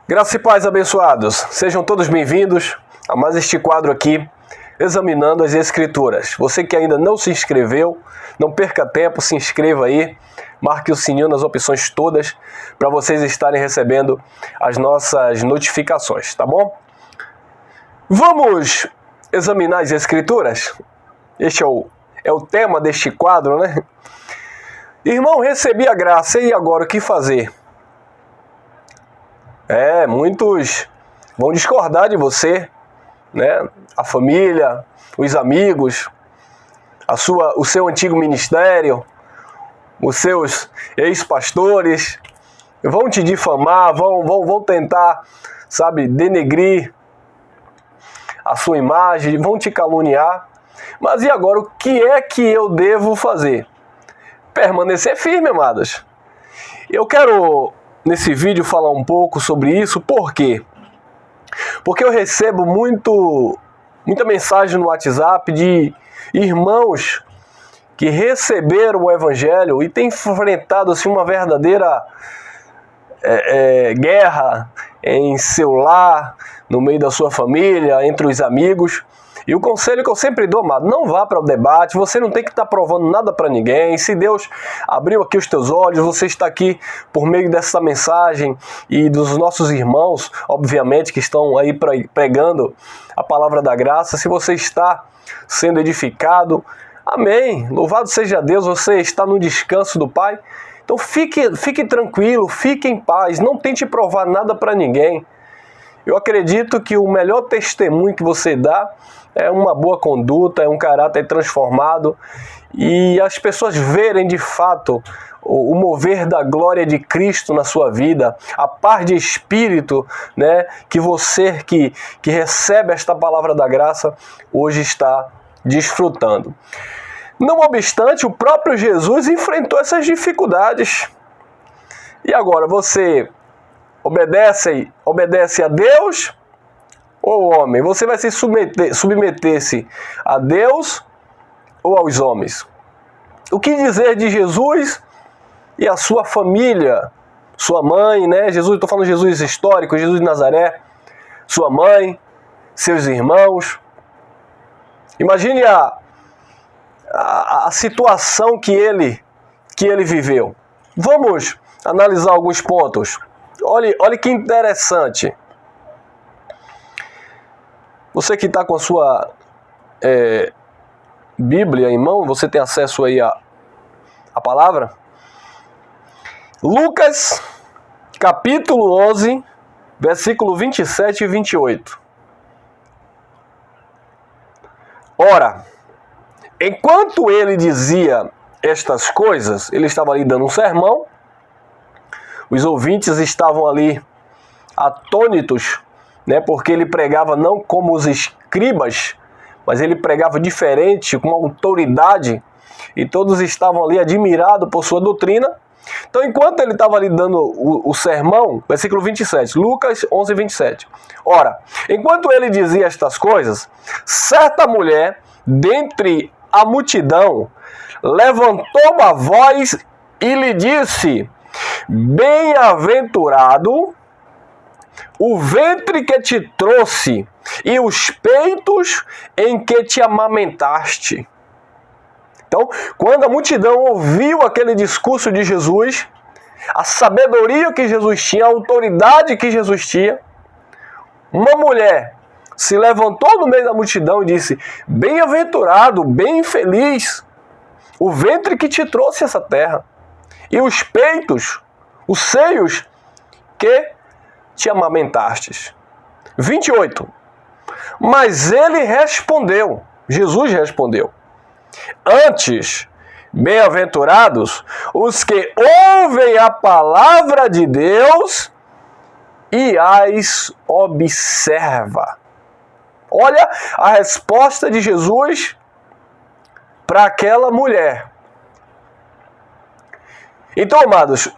Graça e paz, abençoados. Sejam todos bem-vindos a mais este quadro aqui, Examinando as Escrituras. Você que ainda não se inscreveu, não perca tempo, se inscreva aí, marque o sininho nas opções todas para vocês estarem recebendo as nossas notificações, tá bom? Vamos examinar as Escrituras? Este é o tema deste quadro, né? Irmão, recebi a graça, e agora o que fazer? Muitos vão discordar de você, né? A família, os amigos, o seu antigo ministério, os seus ex-pastores, vão te difamar, vão tentar, denegrir a sua imagem, vão te caluniar. Mas e agora, o que é que eu devo fazer? Permanecer firme, amadas. Eu quero, nesse vídeo, falar um pouco sobre isso. Por quê? Porque eu recebo muita mensagem no WhatsApp de irmãos que receberam o Evangelho e têm enfrentado assim, uma verdadeira guerra em seu lar, no meio da sua família, entre os amigos. E o conselho que eu sempre dou, amado, não vá para o debate, você não tem que estar provando nada para ninguém. Se Deus abriu aqui os teus olhos, você está aqui por meio dessa mensagem e dos nossos irmãos, obviamente, que estão aí pregando a palavra da graça. Se você está sendo edificado, amém, louvado seja Deus, você está no descanso do Pai. Então fique tranquilo, fique em paz, não tente provar nada para ninguém. Eu acredito que o melhor testemunho que você dá é uma boa conduta, é um caráter transformado e as pessoas verem de fato o mover da glória de Cristo na sua vida, a paz de espírito, né, que você que recebe esta palavra da graça hoje está desfrutando. Não obstante, o próprio Jesus enfrentou essas dificuldades. E agora, você obedece a Deus ou ao homem? Você vai se submeter-se a Deus ou aos homens? O que dizer de Jesus e a sua família? Sua mãe, né? Jesus, estou falando de Jesus histórico, Jesus de Nazaré, sua mãe, seus irmãos. Imagine a situação que ele viveu. Vamos analisar alguns pontos. Olha que interessante. Você que está com a sua Bíblia em mão, você tem acesso aí à palavra? Lucas, capítulo 11, versículo 27 e 28. Ora, enquanto ele dizia estas coisas, ele estava ali dando um sermão, os ouvintes estavam ali atônitos, né, porque ele pregava não como os escribas, mas ele pregava diferente, com autoridade, e todos estavam ali admirados por sua doutrina. Então, enquanto ele estava ali dando o sermão, versículo 27, Lucas 11, 27. Ora, enquanto ele dizia estas coisas, certa mulher, dentre a multidão, levantou a voz e lhe disse: bem-aventurado o ventre que te trouxe e os peitos em que te amamentaste. Então, quando a multidão ouviu aquele discurso de Jesus, a sabedoria que Jesus tinha, a autoridade que Jesus tinha, uma mulher se levantou no meio da multidão e disse: bem-aventurado, bem feliz, o ventre que te trouxe essa terra e os peitos, os seios que te amamentastes. 28. Mas ele respondeu, Jesus respondeu: antes, bem-aventurados os que ouvem a palavra de Deus e as observa. Olha a resposta de Jesus para aquela mulher. Então, amados,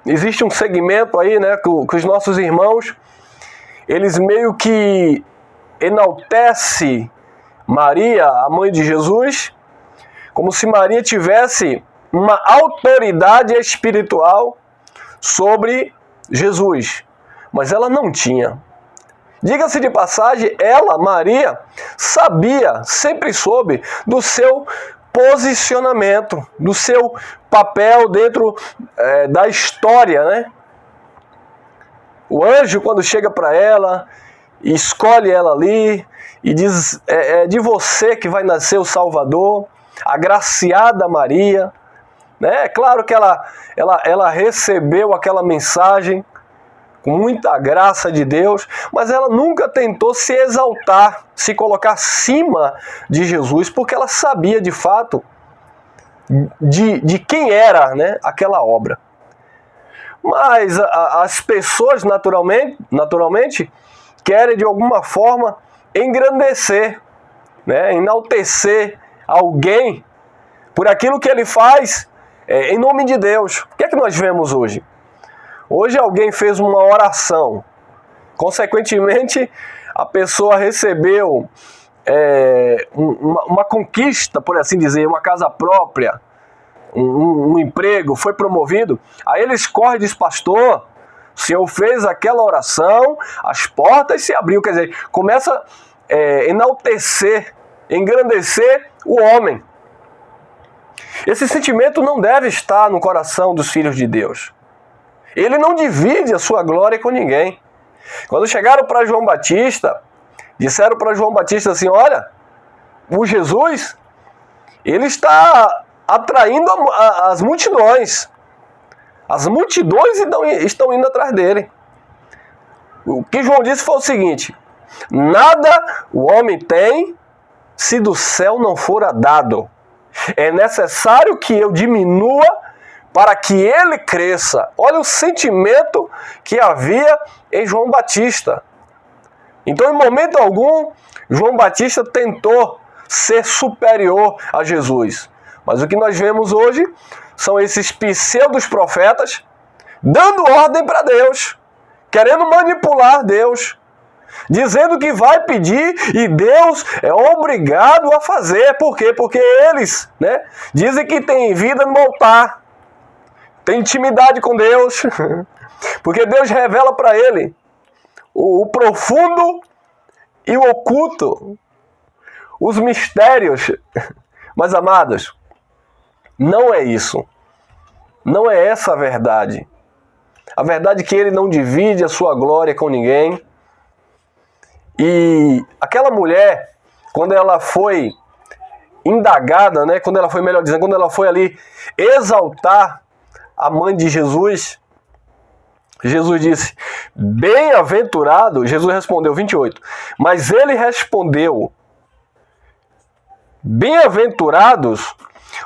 existe um segmento aí, né, que os nossos irmãos, eles meio que enaltecem Maria, a mãe de Jesus, como se Maria tivesse uma autoridade espiritual sobre Jesus. mas ela não tinha. Diga-se de passagem, ela, Maria, sabia, sempre soube do seu posicionamento, do seu papel dentro da história, né? O anjo, quando chega para ela, escolhe ela ali e diz, é de você que vai nascer o Salvador, agraciada Maria, né? É claro que ela recebeu aquela mensagem com muita graça de Deus, mas ela nunca tentou se exaltar, se colocar acima de Jesus, porque ela sabia de fato de quem era, né, aquela obra. Mas as pessoas naturalmente querem de alguma forma engrandecer, né, enaltecer alguém por aquilo que ele faz em nome de Deus. O que é que nós vemos hoje? Hoje alguém fez uma oração, consequentemente a pessoa recebeu uma conquista, por assim dizer, uma casa própria, um emprego, foi promovido, aí eles correm e dizem, pastor, o senhor fez aquela oração, as portas se abriu, quer dizer, começa a enaltecer, engrandecer o homem. Esse sentimento não deve estar no coração dos filhos de Deus. Ele não divide a sua glória com ninguém. Quando chegaram para João Batista, disseram para João Batista assim, olha, o Jesus, ele está atraindo as multidões. As multidões estão indo atrás dele. O que João disse foi o seguinte, nada o homem tem se do céu não fora dado. É necessário que eu diminua para que ele cresça. Olha o sentimento que havia em João Batista. Então, em momento algum, João Batista tentou ser superior a Jesus. Mas o que nós vemos hoje são esses pseudos profetas dando ordem para Deus, querendo manipular Deus, dizendo que vai pedir e Deus é obrigado a fazer. Por quê? Porque eles, né, dizem que tem vida no altar. Tem intimidade com Deus, porque Deus revela para ele o profundo e o oculto, os mistérios. Mas, amados, não é isso. Não é essa a verdade. A verdade é que ele não divide a sua glória com ninguém. E aquela mulher, quando ela foi indagada, né, quando ela foi, melhor dizendo, quando ela foi ali exaltar a mãe de Jesus, Jesus disse, bem-aventurado, Jesus respondeu, 28, mas ele respondeu, bem-aventurados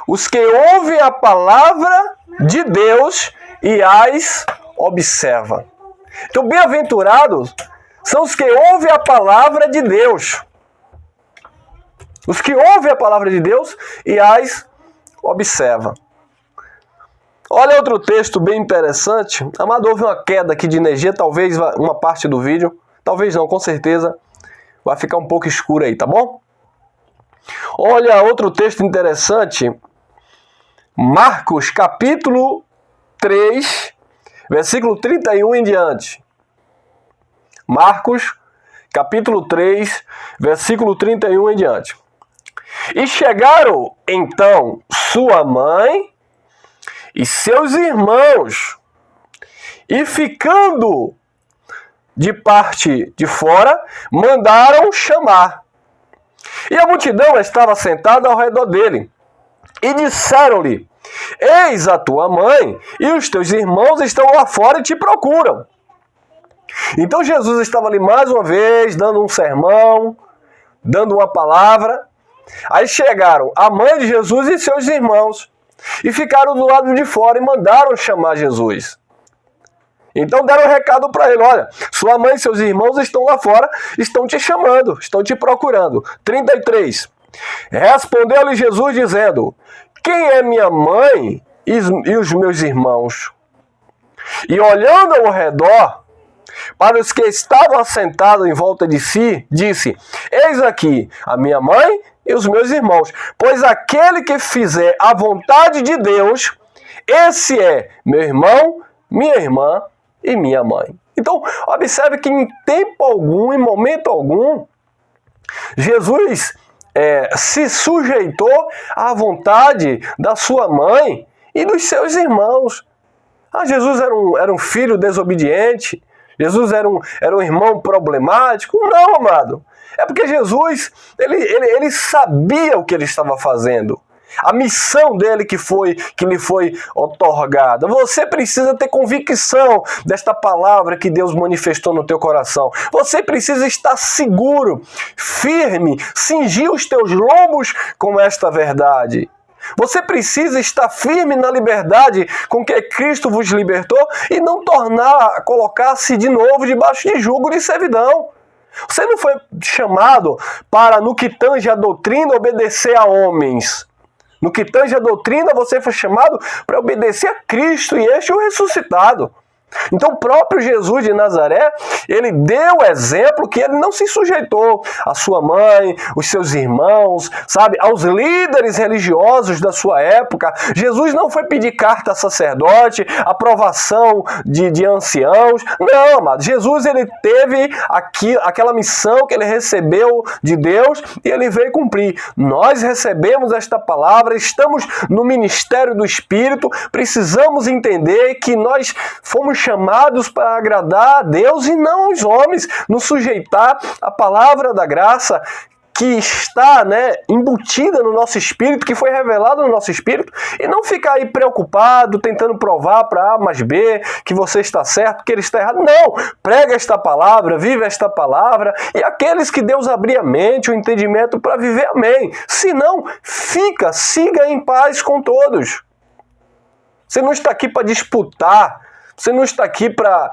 os que ouvem a palavra de Deus e as observam. Então, bem-aventurados são os que ouvem a palavra de Deus. Os que ouvem a palavra de Deus e as observam. Olha outro texto bem interessante. Amado, houve uma queda aqui de energia, talvez uma parte do vídeo, talvez não, com certeza, vai ficar um pouco escuro aí, tá bom? Olha outro texto interessante, Marcos capítulo 3, versículo 31 em diante. Marcos capítulo 3, versículo 31 em diante. E chegaram então sua mãe e seus irmãos, e ficando de parte de fora, mandaram chamar. E a multidão estava sentada ao redor dele. E disseram-lhe, eis a tua mãe e os teus irmãos estão lá fora e te procuram. Então Jesus estava ali mais uma vez, dando um sermão, dando uma palavra. Aí chegaram a mãe de Jesus e seus irmãos, e ficaram do lado de fora e mandaram chamar Jesus. Então deram um recado para ele, olha, sua mãe e seus irmãos estão lá fora, estão te chamando, estão te procurando. 33. Respondeu-lhe Jesus dizendo, quem é minha mãe e os meus irmãos? E olhando ao redor, para os que estavam assentados em volta de si, disse, eis aqui a minha mãe e os meus irmãos, pois aquele que fizer a vontade de Deus, esse é meu irmão, minha irmã e minha mãe. Então, observe que em tempo algum, em momento algum, Jesus se sujeitou à vontade da sua mãe e dos seus irmãos. Jesus era um filho desobediente? Jesus era um irmão problemático? Não, amado. É porque Jesus, ele sabia o que ele estava fazendo. A missão dele que lhe foi otorgada. Você precisa ter convicção desta palavra que Deus manifestou no teu coração. Você precisa estar seguro, firme, cingir os teus lombos com esta verdade. Você precisa estar firme na liberdade com que Cristo vos libertou e não colocar-se de novo debaixo de jugo de servidão. Você não foi chamado para, no que tange a doutrina, obedecer a homens. No que tange a doutrina, você foi chamado para obedecer a Cristo e este é o ressuscitado. Então o próprio Jesus de Nazaré, ele deu exemplo que ele não se sujeitou à sua mãe, os seus irmãos, sabe, aos líderes religiosos da sua época. Jesus não foi pedir carta a sacerdote, aprovação de anciãos. Não, amado. Jesus, ele teve aquela missão que ele recebeu de Deus e ele veio cumprir. Nós recebemos esta palavra, estamos no ministério do Espírito, precisamos entender que nós fomos chamados para agradar a Deus e não aos homens, nos sujeitar à palavra da graça que está, embutida no nosso espírito, que foi revelada no nosso espírito, e não ficar aí preocupado, tentando provar para A mais B que você está certo, que ele está errado. Não! Prega esta palavra, vive esta palavra, e aqueles que Deus abrir a mente, o entendimento para viver, amém. Se não, siga em paz com todos. Você não está aqui para disputar. Você não está aqui para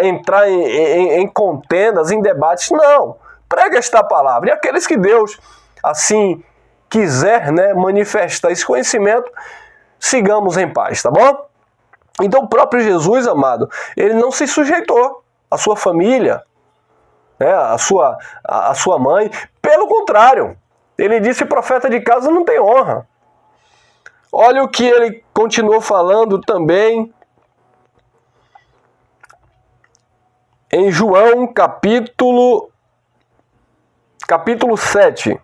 entrar em contendas, em debates. Não. Prega esta palavra. E aqueles que Deus, assim, quiser manifestar esse conhecimento, sigamos em paz, tá bom? Então o próprio Jesus, amado, ele não se sujeitou à sua família, à sua mãe. Pelo contrário, ele disse: profeta de casa não tem honra. Olha o que ele continuou falando também em João capítulo 7,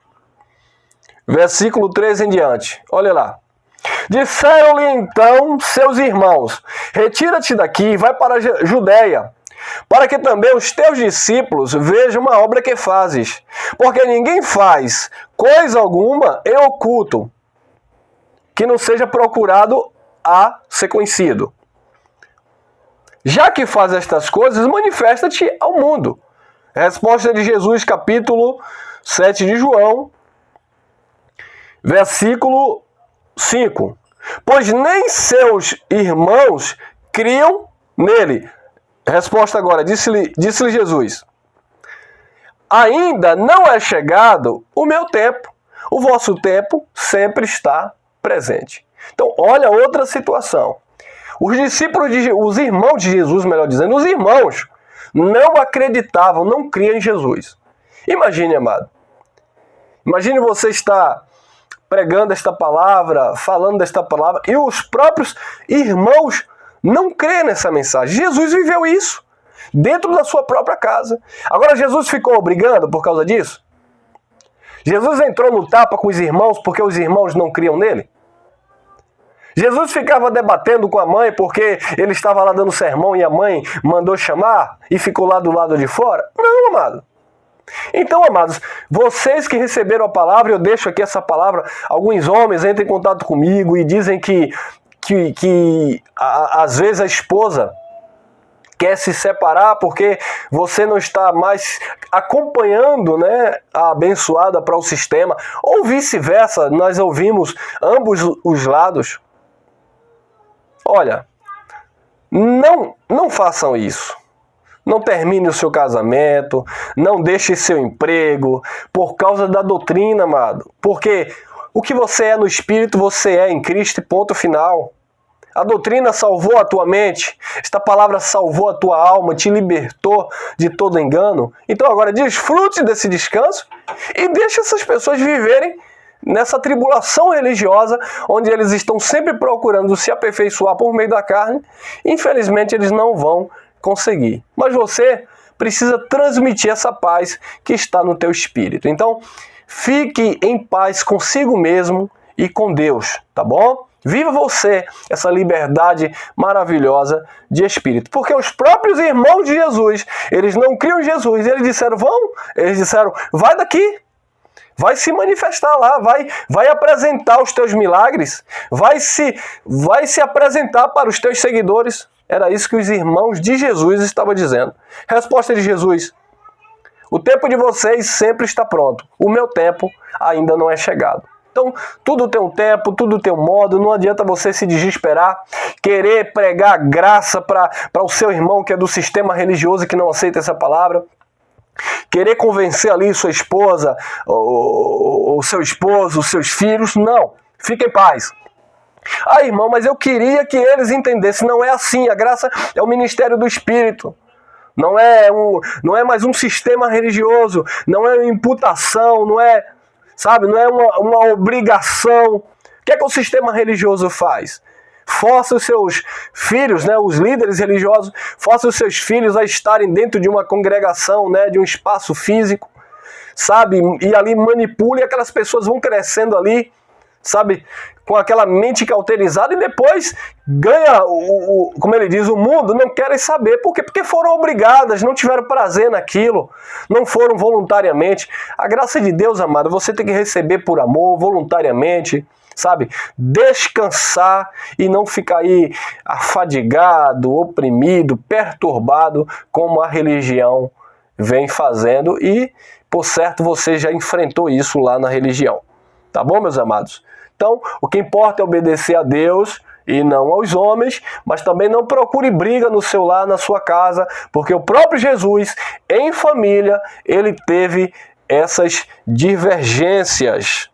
versículo 13 em diante. Olha lá. Disseram-lhe então seus irmãos: retira-te daqui e vai para a Judéia, para que também os teus discípulos vejam a obra que fazes. Porque ninguém faz coisa alguma em oculto, que não seja procurado a ser conhecido. Já que faz estas coisas, manifesta-te ao mundo. Resposta de Jesus, capítulo 7 de João, versículo 5. Pois nem seus irmãos criam nele. Resposta agora, disse-lhe Jesus: ainda não é chegado o meu tempo. O vosso tempo sempre está presente. Então, olha outra situação. Os discípulos, os irmãos de Jesus, melhor dizendo, os irmãos não acreditavam, não criam em Jesus. Imagine, amado. Imagine você estar pregando esta palavra, falando desta palavra, e os próprios irmãos não creem nessa mensagem. Jesus viveu isso dentro da sua própria casa. Agora, Jesus ficou obrigando por causa disso? Jesus entrou no tapa com os irmãos porque os irmãos não criam nele? Jesus ficava debatendo com a mãe porque ele estava lá dando sermão e a mãe mandou chamar e ficou lá do lado de fora? Não, amado. Então, amados, vocês que receberam a palavra, eu deixo aqui essa palavra, alguns homens entram em contato comigo e dizem que às vezes a esposa quer se separar porque você não está mais acompanhando a abençoada para o sistema, ou vice-versa, nós ouvimos ambos os lados. Olha, não façam isso. Não termine o seu casamento, não deixe seu emprego por causa da doutrina, amado. Porque o que você é no Espírito, você é em Cristo e ponto final. A doutrina salvou a tua mente, esta palavra salvou a tua alma, te libertou de todo engano. Então agora desfrute desse descanso e deixe essas pessoas viverem nessa tribulação religiosa, onde eles estão sempre procurando se aperfeiçoar por meio da carne. Infelizmente eles não vão conseguir. Mas você precisa transmitir essa paz que está no teu espírito. Então, fique em paz consigo mesmo e com Deus, tá bom? Viva você essa liberdade maravilhosa de espírito. Porque os próprios irmãos de Jesus, eles não criam em Jesus. Eles disseram, vai daqui. Vai se manifestar lá, vai apresentar os teus milagres, vai se apresentar para os teus seguidores. Era isso que os irmãos de Jesus estavam dizendo. Resposta de Jesus: o tempo de vocês sempre está pronto. O meu tempo ainda não é chegado. Então, tudo tem um tempo, tudo tem um modo. Não adianta você se desesperar, querer pregar graça para o seu irmão que é do sistema religioso que não aceita essa palavra. Querer convencer ali sua esposa, o seu esposo, os seus filhos. Não, fique em paz. Ah, irmão, mas eu queria que eles entendessem. Não é assim. A graça é o ministério do Espírito. Não é mais um sistema religioso. Não é imputação. Não é, não é uma obrigação. O que é que o sistema religioso faz? Força os seus filhos, os líderes religiosos, força os seus filhos a estarem dentro de uma congregação, de um espaço físico, e ali manipula, e aquelas pessoas vão crescendo ali, com aquela mente cauterizada, e depois ganha, como ele diz, o mundo, não querem saber. Por quê? Porque foram obrigadas, não tiveram prazer naquilo, não foram voluntariamente. A graça de Deus, amado, você tem que receber por amor, voluntariamente, descansar e não ficar aí afadigado, oprimido, perturbado, como a religião vem fazendo, e, por certo, você já enfrentou isso lá na religião. Tá bom, meus amados? Então, o que importa é obedecer a Deus e não aos homens, mas também não procure briga no seu lar, na sua casa, porque o próprio Jesus, em família, ele teve essas divergências.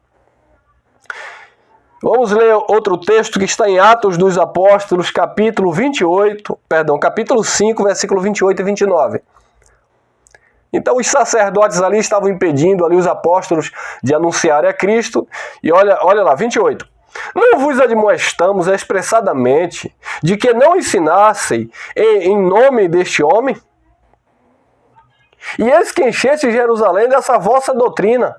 Vamos ler outro texto que está em Atos dos Apóstolos, capítulo 5, versículo 28 e 29. Então os sacerdotes ali estavam impedindo ali os apóstolos de anunciarem a Cristo. E olha lá, 28. Não vos admoestamos expressadamente de que não ensinassem em nome deste homem? E eis que encheste Jerusalém dessa vossa doutrina,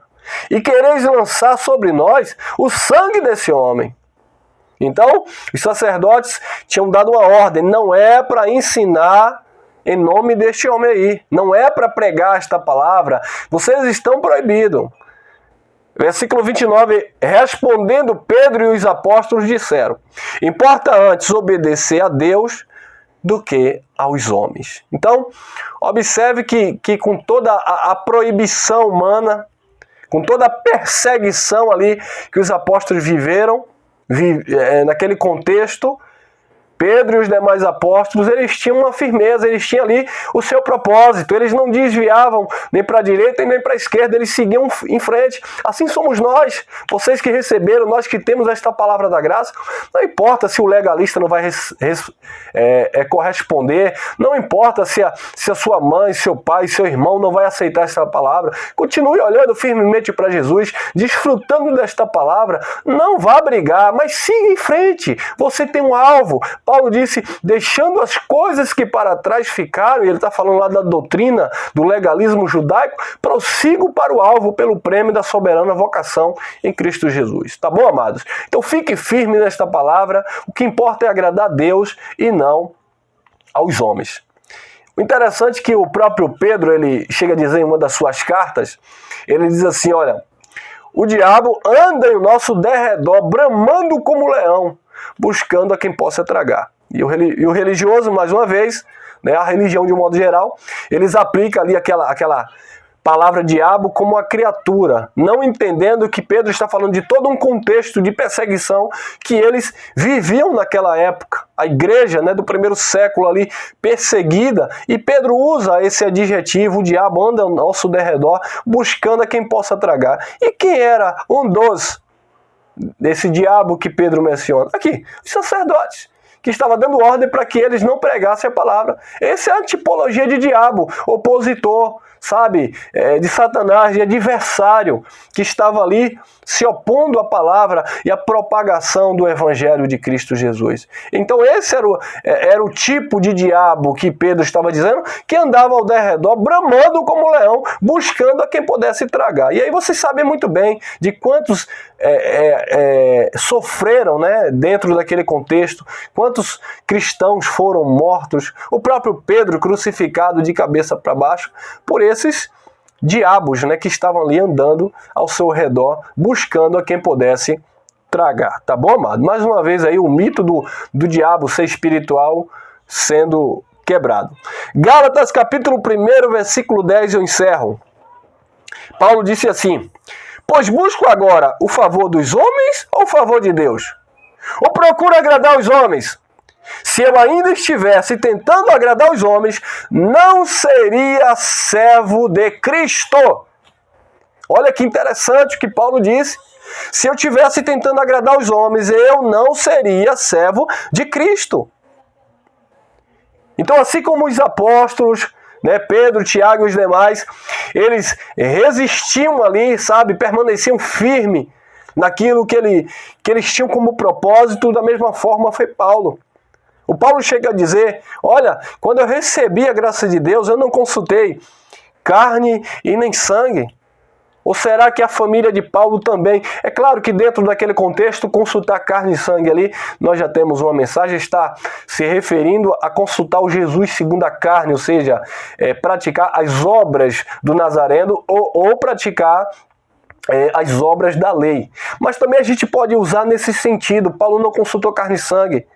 e quereis lançar sobre nós o sangue desse homem. Então, os sacerdotes tinham dado uma ordem, não é para ensinar em nome deste homem aí, não é para pregar esta palavra, vocês estão proibidos. Versículo 29, respondendo Pedro e os apóstolos disseram, importa antes obedecer a Deus do que aos homens. Então, observe que com toda a proibição humana, com toda a perseguição ali que os apóstolos viveram, naquele contexto, Pedro e os demais apóstolos, eles tinham uma firmeza, eles tinham ali o seu propósito, eles não desviavam nem para a direita nem para a esquerda, eles seguiam em frente. Assim somos nós, vocês que receberam, nós que temos esta palavra da graça. Não importa se o legalista não vai corresponder, não importa se a sua mãe, seu pai, seu irmão não vai aceitar esta palavra. Continue olhando firmemente para Jesus, desfrutando desta palavra, não vá brigar, mas siga em frente, você tem um alvo. Paulo disse, deixando as coisas que para trás ficaram, e ele está falando lá da doutrina, do legalismo judaico, prossigo para o alvo pelo prêmio da soberana vocação em Cristo Jesus. Tá bom, amados? Então fique firme nesta palavra, o que importa é agradar a Deus e não aos homens. O interessante é que o próprio Pedro, ele chega a dizer em uma das suas cartas, ele diz assim, olha, o diabo anda em nosso derredor, bramando como leão, buscando a quem possa tragar. E o religioso, mais uma vez, a religião de um modo geral, eles aplicam ali aquela palavra diabo como uma criatura, não entendendo que Pedro está falando de todo um contexto de perseguição que eles viviam naquela época. A igreja do primeiro século ali, perseguida, e Pedro usa esse adjetivo, o diabo anda ao nosso derredor, buscando a quem possa tragar. E quem era um dos desse diabo que Pedro menciona? Aqui, os sacerdotes, que estava dando ordem para que eles não pregassem a palavra. Essa é a tipologia de diabo, opositor, sabe, de Satanás, de adversário, que estava ali se opondo à palavra e à propagação do Evangelho de Cristo Jesus. Então esse era o tipo de diabo que Pedro estava dizendo, que andava ao derredor, bramando como leão, buscando a quem pudesse tragar. E aí vocês sabem muito bem de quantos sofreram, né, dentro daquele contexto, quantos cristãos foram mortos, o próprio Pedro crucificado de cabeça para baixo, por esses diabos, né, que estavam ali andando ao seu redor, buscando a quem pudesse tragar, tá bom, amado? Mais uma vez aí o mito do diabo ser espiritual sendo quebrado. Gálatas capítulo 1, versículo 10, eu encerro. Paulo disse assim: pois busco agora o favor dos homens ou o favor de Deus? Ou procuro agradar os homens? Se eu ainda estivesse tentando agradar os homens, não seria servo de Cristo. Olha que interessante o que Paulo disse. Se eu estivesse tentando agradar os homens, eu não seria servo de Cristo. Então, assim como os apóstolos, né, Pedro, Tiago e os demais, eles resistiam ali, sabe, permaneciam firmes naquilo que eles tinham como propósito, da mesma forma foi Paulo. O Paulo chega a dizer, olha, quando eu recebi a graça de Deus, eu não consultei carne e nem sangue. Ou será que a família de Paulo também? É claro que dentro daquele contexto, consultar carne e sangue ali, nós já temos uma mensagem, está se referindo a consultar o Jesus segundo a carne, ou seja, praticar as obras do Nazareno ou praticar as obras da lei. Mas também a gente pode usar nesse sentido, Paulo não consultou carne e sangue.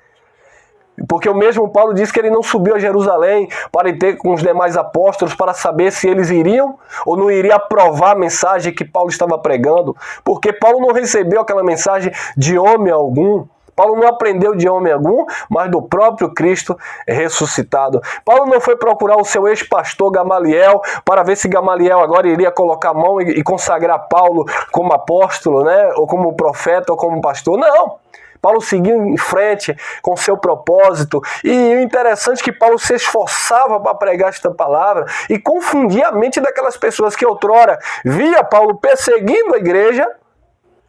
Porque o mesmo Paulo disse que ele não subiu a Jerusalém para ir ter com os demais apóstolos para saber se eles iriam ou não iriam aprovar a mensagem que Paulo estava pregando. Porque Paulo não recebeu aquela mensagem de homem algum. Paulo não aprendeu de homem algum, mas do próprio Cristo ressuscitado. Paulo não foi procurar o seu ex-pastor Gamaliel para ver se Gamaliel agora iria colocar a mão e consagrar Paulo como apóstolo, né? Ou como profeta ou como pastor. Não! Paulo seguiu em frente com seu propósito. E o interessante é que Paulo se esforçava para pregar esta palavra e confundia a mente daquelas pessoas que outrora via Paulo perseguindo a igreja.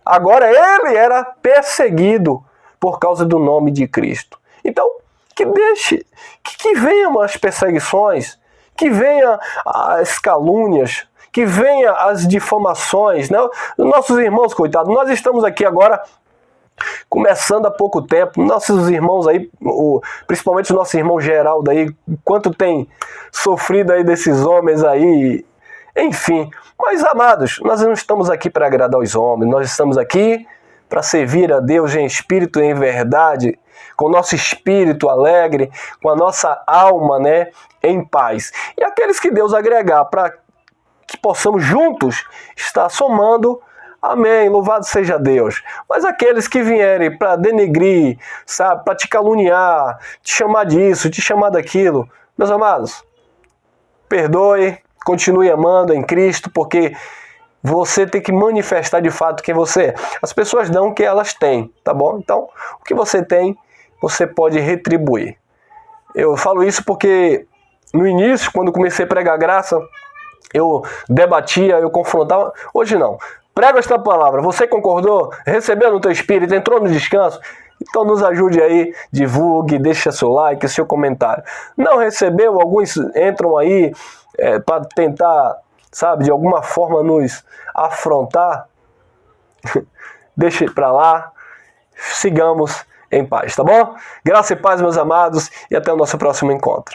Agora ele era perseguido por causa do nome de Cristo. Então, que venham as perseguições, que venham as calúnias, que venham as difamações, né? Nossos irmãos, coitados, nós estamos aqui agora começando há pouco tempo, nossos irmãos aí, principalmente o nosso irmão Geraldo aí, quanto tem sofrido aí desses homens aí, enfim. Mas, amados, nós não estamos aqui para agradar os homens, nós estamos aqui para servir a Deus em espírito e em verdade, com o nosso espírito alegre, com a nossa alma, né, em paz. E aqueles que Deus agregar para que possamos juntos estar somando, amém, louvado seja Deus. Mas aqueles que vierem para denegrir, sabe, para te caluniar, te chamar disso, te chamar daquilo, meus amados, perdoe, continue amando em Cristo, porque você tem que manifestar de fato quem você é. As pessoas dão o que elas têm, tá bom? Então, o que você tem, você pode retribuir. Eu falo isso porque no início, quando comecei a pregar graça, eu debatia, eu confrontava. Hoje não. Prega esta palavra, você concordou? Recebeu no teu espírito? Entrou no descanso? Então nos ajude aí, divulgue, deixe seu like, seu comentário. Não recebeu? Alguns entram aí para tentar, sabe, de alguma forma nos afrontar. Deixe para lá, sigamos em paz, tá bom? Graça e paz, meus amados, e até o nosso próximo encontro.